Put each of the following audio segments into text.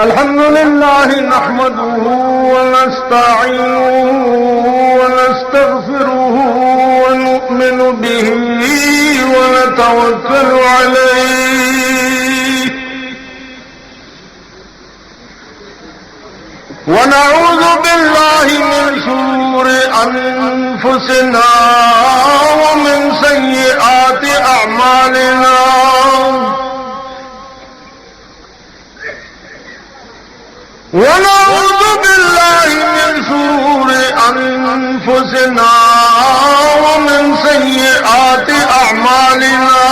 الحمد لله نحمده ونستعينه ونستغفره ونؤمن به ونتوكل عليه ونعوذ بالله من شرور أنفسنا ومن سيئات أعمالنا ونعوذ بالله من شرور أنفسنا ومن سيئات أعمالنا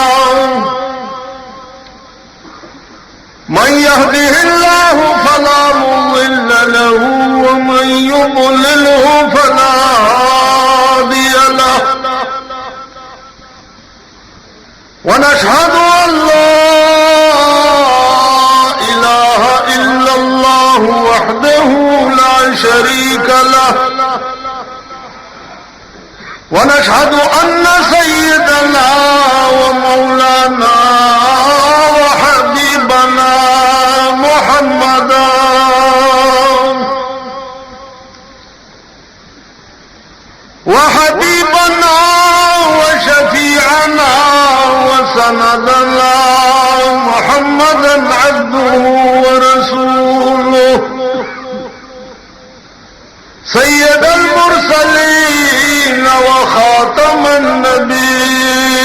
من يهده الله فلا مضل له ومن يضلله فلا هادي له ونشهد أن لا إله إلا الله وحده لا شريك له ونشهد أن سيدنا ومولانا وحبيبنا محمدا وشفيعنا وسندنا محمدا عبده ورسوله سيد المرسلين وخاتم النبيين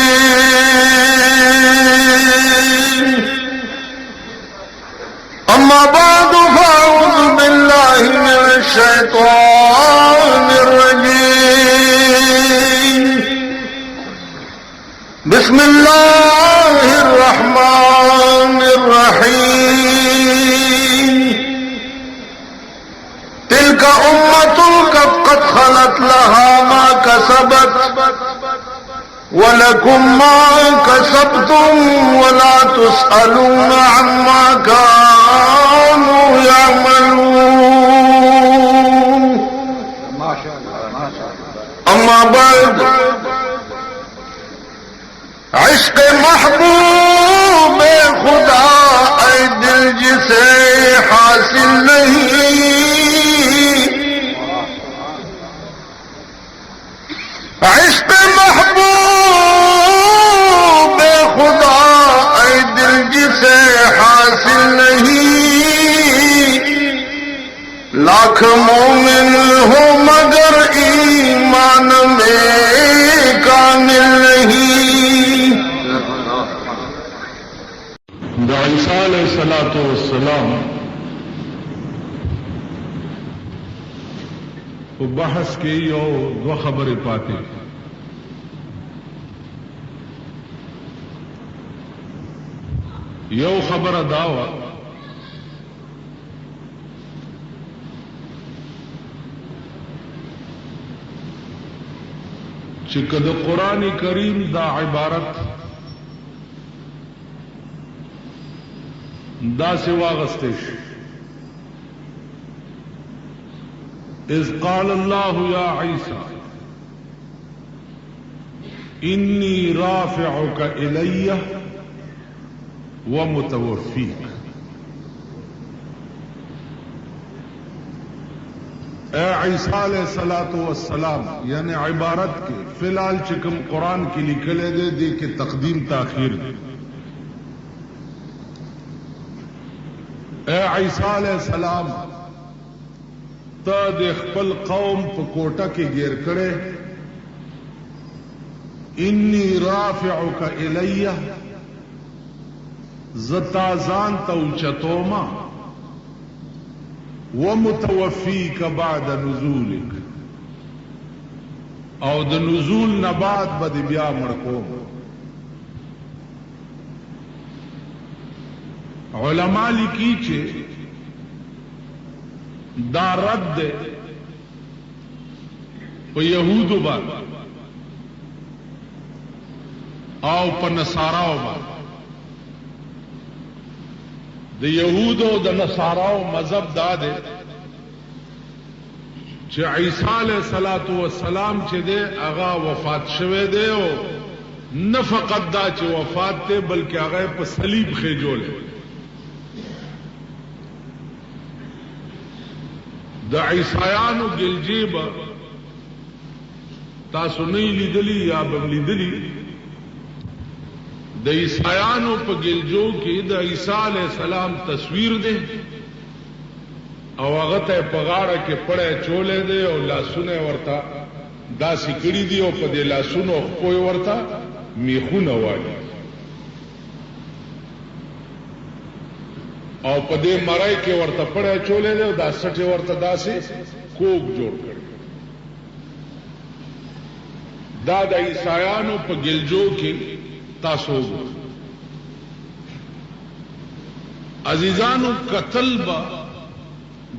أما بعد فأعوذ بالله من الشيطان الرجيم بسم الله الرحمن الرحيم تلك أمة قد خلت لها ما كسبت ولكم ما كسبتم ولا تسألون عما كانوا يعملون أما بعد عشق محبوب خدا اے دل جسے حاصل نہیں عشق محبوب خدا اے دل جسے حاصل نہیں لاکھ مومن ہو مگر ایمان میں کامل نہیں دا عیسیٰ علیہ الصلوۃ والسلام په بحث کې یو دو خبرې پاتې یو خبره دا وه چې که د قرآن کریم دا عبارت دا سے واغستش اذ قال اللہ یا عیسی انی رافعک الی ومتوفیک اے عیسیٰ علیہ الصلوۃ والسلام یعنی عبارت کے فی الحال چکم قرآن کی لکھلے دے دے کہ تقدیم تاخیر دے اے عیسیٰ علیہ السلام تا دے خپل قوم پا کوٹا کے گیر کرے انی رافعک الی زتازان توچتوما ومتوفیک بعد نزولک او د نزول نباد بد بیا مړکوم علماء لیکي چې دا رد په یهودو باندې او په نصاراو باندې د یهودو د نصاراو مذهب دا دی چې عیسی علیہ الصلوۃ والسلام چې دی هغه وفات شوه دی او نه فقط دا چې وفات ته بلکې هغه په صلیب خېجول. عیسی علیہ السلام ته د خپل قوم په کوټه کې گیر کړي انی رافعک الی ومتوفیک. اے عیسی علیہ السلام تا دے خپل قوم پا کوٹا کے گیر کرے انی رافعک الی ومتوفیک. د عیسایانو ګلجیبه تاسو نه لیدلی یا به لیدلی د عیسایانو په ګلجو کې د عیسی علی السلام تصویر دی او هغه ته په غاړه کې پړې چولې دی او لاسونه ورته داسې کړي دي او په دې لاسونو خو ورته میخونه وایي او په دې مړای کې ورته پړې چولې دی او دا سټي ورته داسې کوک جوړ کړي دا د عیسایانو په ګلجو کې تاسو عزیزانو قتل با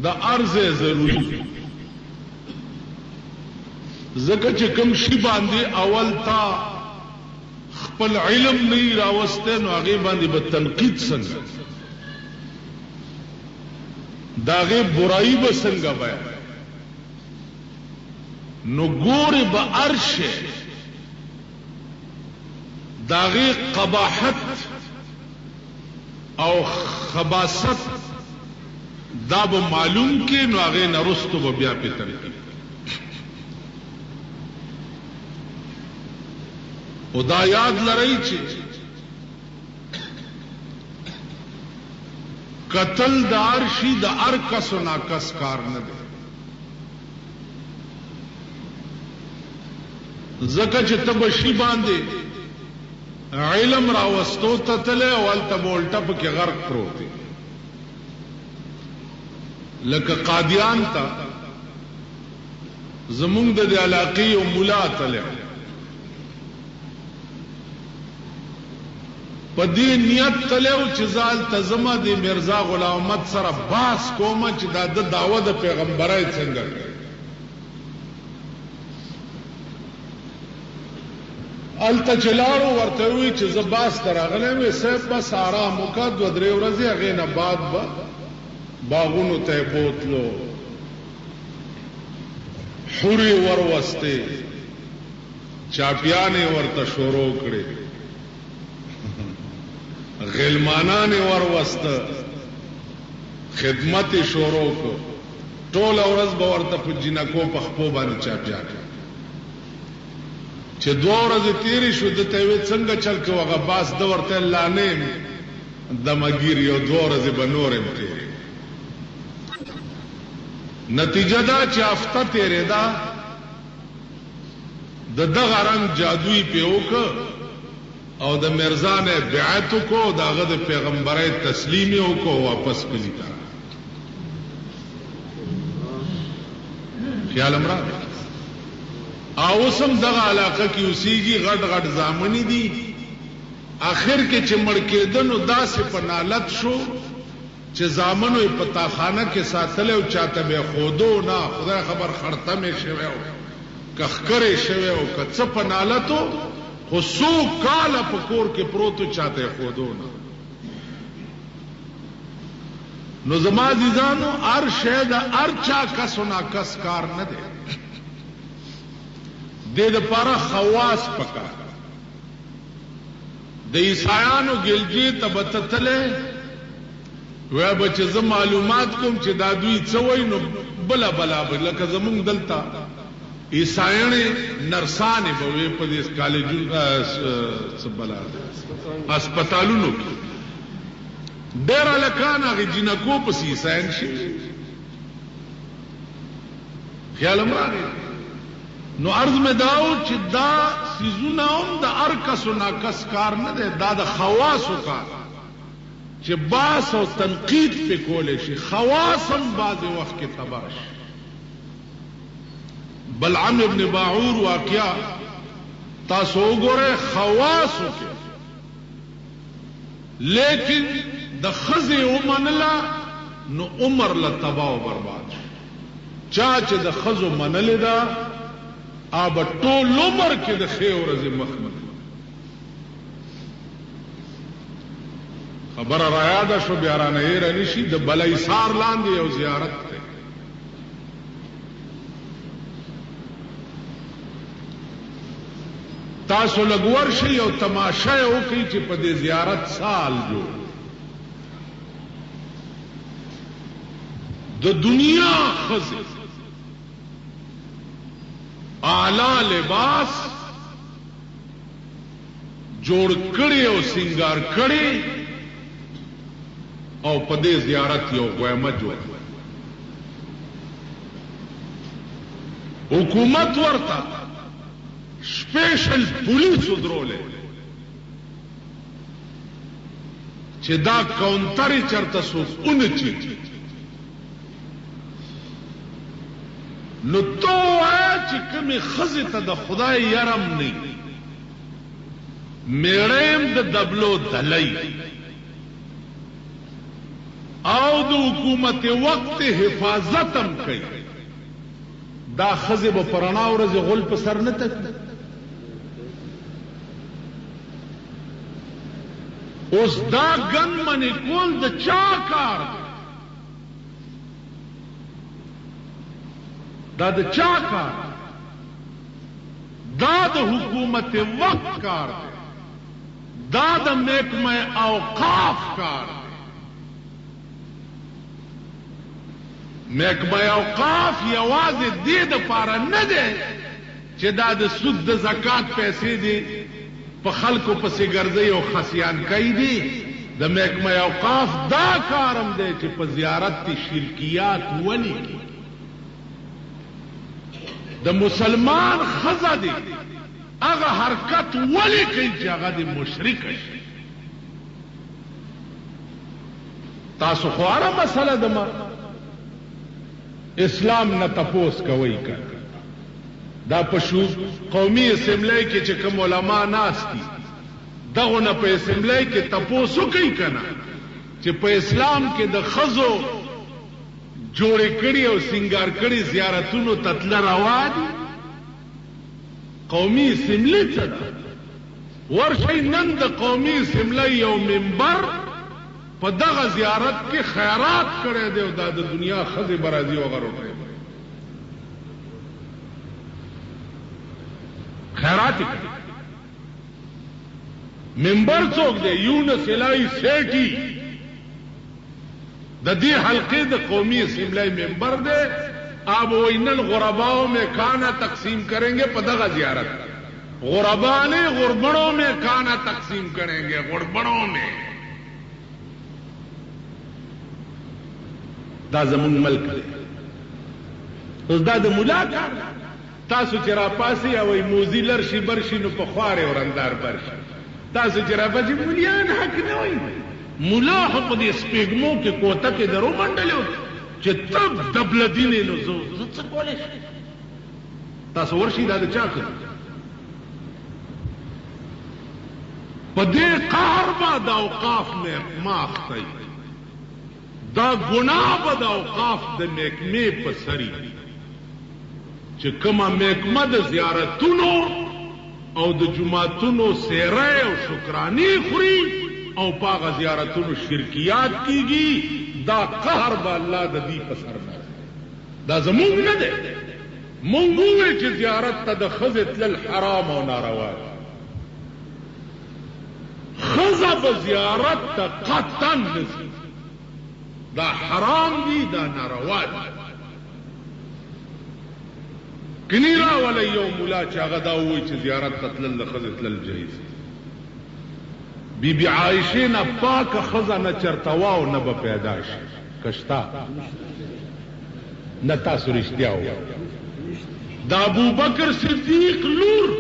د ارز ضروری زکه چې کوم شی باندې اول تا خپل علم نه راوسته نو هغه باندې به تنقید څنګه داغه برائی به څنګه بیان نو ګوره به ارشه داغی قباحت او خباست دا به معلوم کې نو هغه نرستو به بیا په تنقید او دا یاد لرئ چې قتل د عرشی د ارکس و ناکس کار نه دی زکه چې تبشی باندې علم راوستو تتله اول تبولټه په غرق پروت لکه قادیان تا زمونږ د علاقې او مولا تله په دې نیت تله او چې زال تزما د مرزا غلام احمد سره باس کومه چې دا د دعوت د پیغمبرای څنګه الته چلارو ورته وی چې زباس تراغله وي سب بس آرام وکړ دو درې ورځې هغه نه بعد باغونو ته بوتلو حوري وروسته چاپیانه ورته شروع کړي غلمانانه وروسته خدمت شروع کو ټول ورځ به ورته په جنکو په خپو باندې چاپیانه چې دوه ورځې تیرې شو د ته وی څنګه چل کو هغه باس د ورته لانه د مګیر یو دوه ورځې به نورم تیرې نتیجه دا چې هفته تیرې دا د دغه رنگ جادویی په وک او د مرزا نه بیعت کو داغه د پیغمبرای تسلیمي کو واپس کړی تا خیال امر او سم دغه علاقه کې اوسېږي غټ غټ زامنی دي اخر کې چې مړ کېدنو داسې په نالت شو چې زامنو یې پتا خانه کې ساتل او چاته به خودو نه خدای خبر خړته مې شوی او کخکرې شوی او کڅ په نالتو خو سو کاله په کور کې پروتو چاته خودو نه نو زما عزیزانو ار شی دا ار چا کسو نا کس کار نه دی د لپاره خواص پکا د عیسایانو ګلجی تبتتله وای بچ ز معلومات کوم چې دا دوی څه وای نو بلا بلا لکه زمونږ دلته عیسایانه نرسانه به په دې کالجونو سبلا هسپتالونو ډېر لکانه غي جنکو په عیسایان شي خیال امره نو عرض میں داو چې دا سیزونه هم د ارکس و ناکس کار نه دی دا د خواصو کار چې باس او تنقید په کولې شي خواص هم بعض وخت کې تباش بلعم ابن باعور واقعا تاسو وګوره خواصو کې لیکن د خزه ومنلا نو عمر لا تباہ او برباد چا چې د خزو منل دا اب ټول عمر کې د خیر ورځې مخمن خبر را یاد شو بیا را نه رانی شي د بلای سار لاندې یو زیارت ته تاسو لګور شي او تماشا وکړي چې په دې زیارت سال جو د دنیا خزي اعلی لباس جوړ کړي او سنگار کړي او په دې زیارت یو غوامه جوړ حکومت ورته سپیشل پولیس درولې چې دا کاونټر چرته سو اونچي نو تو چې کومې خزې ته د خدای یرم نه میړیم د دبلو دلای او د حکومت وقت حفاظتم کوي دا خزې به پرانا ورځ غل په سر نه تک اوس دا ګن منې کول د چا کار دا د چا کار دا د حکومت وقت کار دی دا د محکمه اوقاف کار دی محکمه اوقاف یوازې دې دپاره نه دی چې دا د سود د زکات پیسې دي په خلکو پسې ګرځي او خسیان کوي دي د محکمه اوقاف دا کارم دی چې په زیارت کې شرکیات ولیکي د مسلمان خزه دی هغه حرکت ولی کوي چې هغه د مشرک شي تاسو خو هره مسله د اسلام نه تپوس کوي کنه دا پښو قومي اسمبلی کې چې کوم علما ناس دي دغه نه په اسمبلی کې تپوس کوي کنه چې په اسلام کې د خزو جوړې کړي او سنگار کړي زیارتونو تتل روا دي قومي اسمبلی څه ده ورشي نن د قومي اسمبلی یو منبر په دغه زیارت کې خیرات کړي دی او د دنیا خزې برازي وغیرہ خیرات کړي منبر څوک دی یونس الهی سیټي د دې حلقې د قومي اسمبلی منبر دے آپ وین الغرباؤں میں کھانا تقسیم کریں گے پدغا زیارت غربا نے غربڑوں میں کھانا تقسیم کریں گے غربڑوں میں دا زمون ملک دے اوس دا د ملا کار تاسو چې را پاسي او موزي لرشي برشي نو په خواره ورندار برشي تاسو چې را پاسي مليان حق نه وایي مولا په دې سپېګمو کې کوته کې درو منډلو چې تب دبلدینې نو زه څه کولای شم تاسو ورشي دا د چا کوي په دې قهر با د اوقاف نه ماختی دا ګناه به د اوقاف د محکمې په سري چې کومه محکمه د زیارتونو او د جماعتونو سیره او شکرانی خوري او پاغه زیارتونو شرکیات کیږي دا قهر به الله د دې په سر نه دا زمونږ نه دی مونږ وایو چې زیارت ته د ښځې تلل حرام او ناروا دي ښځه به زیارت ته قطعا نه ځي دا حرام دي دا ناروا دي کني راولی یو ملا چې هغه دا وایي چې زیارت ته تلل د ښځې تلل جایز دي بی بی عائشہ نه پاک خزا نه چرتوا او نه به پیدا شي کشتا نه تاسو رښتیا وایي دا ابو بکر صدیق لور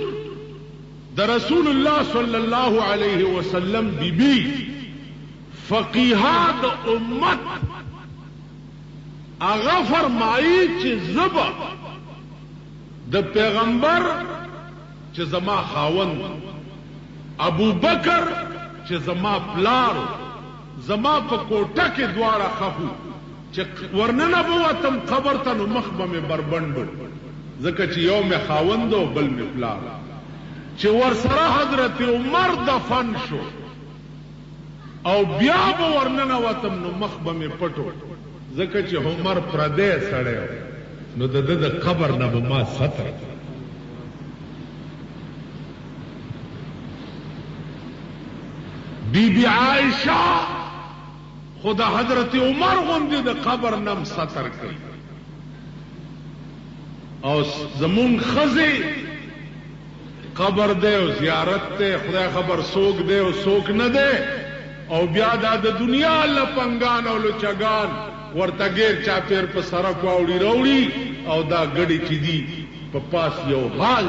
د رسول الله صلی الله علیه وسلم بی بی فقیهات امت هغه فرمایي چې زبا د پیغمبر چې زما خاوند ابو بکر چې زما پلار زما په کوټه کې دواړه خفو چې ورننه بوتم قبر ته نو مخ به مې بربنډو ځکه چې یو مې خاوند او بل مې پلار چې ورسره حضرت عمر دفن شو او بیا به ورننه وتم نو مخ به مې پټو ځکه چې عمر پردی سړی نو د د قبر نه به ما ستر بی بی عائشہ خدا حضرت عمر غوندې د قبر نم ستر کوي او زمون خزي قبر دے او زیارت تے خدای خبر سوک دے او سوک نہ دے او بیا دا د دنیا لپنګان او لچګان ورته غیر چا پیر په سره کوړی وروړي او دا غړي چې دی په پاس یو حال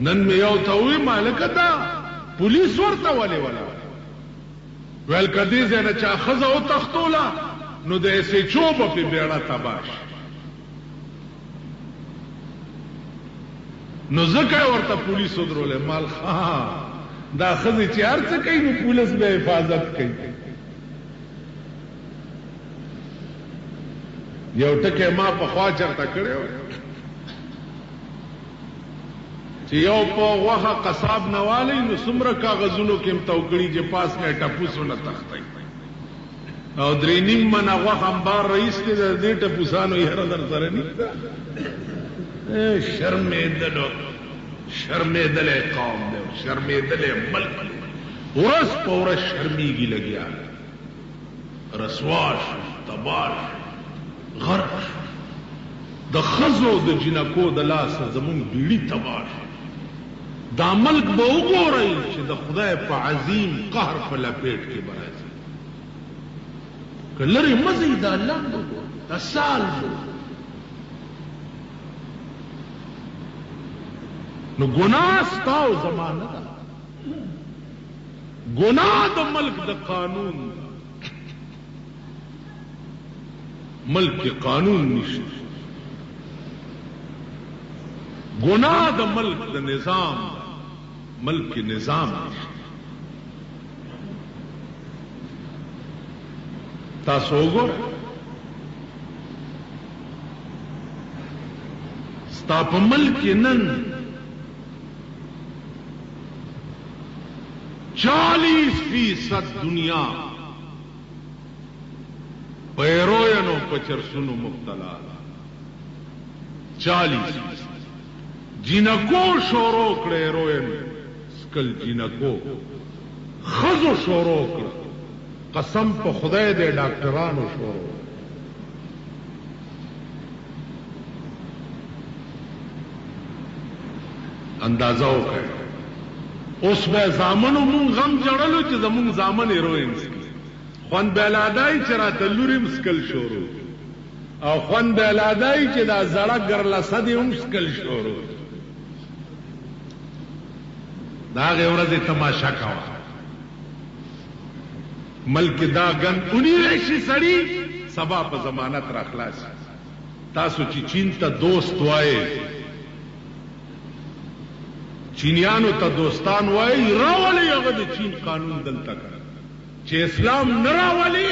نن مې یو ته وی مالک دا پولیس ورته ولې ولا ول کدی زنه چا خزه او تختولا نو د ایسې چوب په بیړه تباش نو زکه ورته پولیس ودرول مال دا خزه چې هر څه کوي نو پولیس به حفاظت کوي یو ټکه ما په خوا چرته کړو چې یو په وغه قصاب نوالی نو څومره کاغذونو کې متوکړي چې پاس نه ټپوسو نه تختای او درې نیم من هغه همبار رئیس دې دې ټپوسانو یې هر در سره نشته شرمېدل قوم دې شرمېدل ملک ورس پور شرمېږي لګیا رسواش تباش غرق د خزو د جنکو د لاس زمون بیړی تباش دا ملک به وګورئ چې د خدای په عظیم قهر په لپیټ کې برازي کلری مزید الله د سال نو ګناه ستاو زمانه ده ګناه د ملک د قانون ملک کې قانون نشته ګناه د ملک د نظام ملک کې نظام نشته تاسو وګورئ ستا په ملک کې نن 40% دنیا پیروینو پچرسونو مبتلا 40% جنکو شورو کړه روین سکل جنکو خزو شورو کړه قسم په خدای دې ډاکټرانو شورو اندازه وکړه اوس به زامنو مون غم جوړلو چې زمون زامن هیروین خوان بلادای چې راته لوري مسکل شورو او خوان بلادای چې دا زړه ګرلسه دی مسکل شورو دا غوړه تماشا کاوه ملک دا گن اونی رشی سڑی سبا په ضمانت را خلاص تاسو چې چین ته دوست وای چینیانو ته دوستان وای راولي هغه د چین قانون دلته کړ چې اسلام نراولي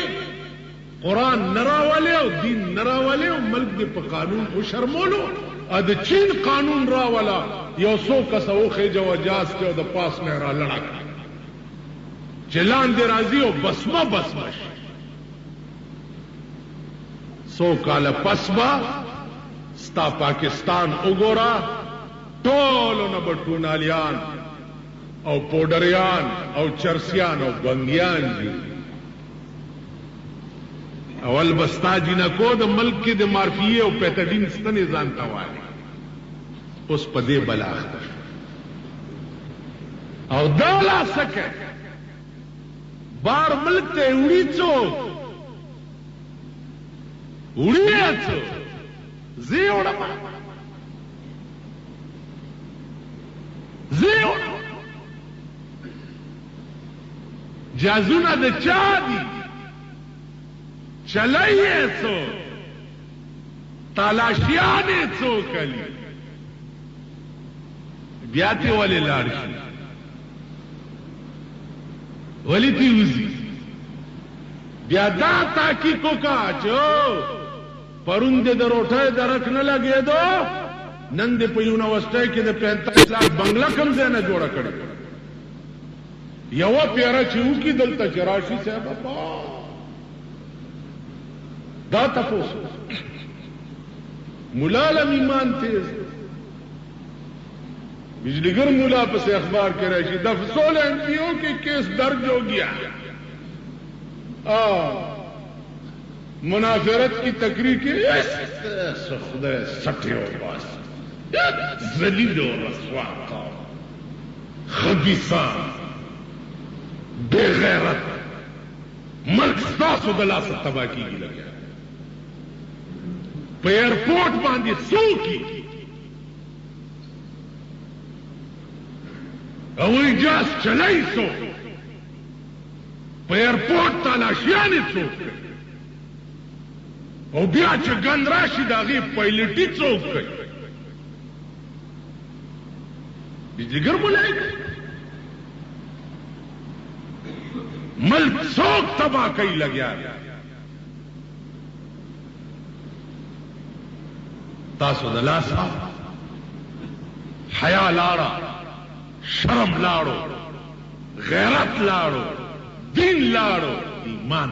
قران نراولي او دین نراولي او ملک دې په قانون او شرمولو ا د چین قانون راولا یو څو کسو خېجو اجاز کې او د پاس نه را لړک چلان دې راځي او بسمه سو کال پسبا ستا پاکستان وګورا ټول نه بټونالیان او پودریان او چرسیان او بنګیان دي اول بستا جنکو د ملک کې د مارفیه او پیتډین ستنې ځان توالي اوس په دې بلاغ او دا لا سکه بار ملک ته وړي څوک وړي څوک زیوړه جازونه د چا دي چلایې څوک تالاشیانې څوک کلی بیا ته ولې لاړ شي ولی تیوزی بیا دا تحقیق وکا چو پرون دې د روټه درک نه لګې دو نن دې په یونیورسيټي کې د 45 لاکھ بنگلا کم ځای نه جوړه کړې یو پیرا چې وکی دلته چراشي صاحب دا تاسو مولا علم ایمان تیز बिजलीगर मुला पर से अखबार के रही दफसोल एनपीओ के केस दर्ज हो गया। मुनाफरत की तकरीर के खुदा सटे हो बस जलील और रसवा का खबीसा बेगैरत मल्क सासुदला से तबाह की लगे पे एयरपोर्ट बांधी सू की इजाज चलाई सो पे एयरपोर्ट तलाशिया ने चौक और बिया च गंद राशि दागी पायलटी चौक गई बिजलीगर बुलाए गए मल्क चौक तबाह कई लग्या तासुदला साहब हया लाड़ा शर्म लाड़ो गैरत लाड़ो दीन लाड़ो ईमान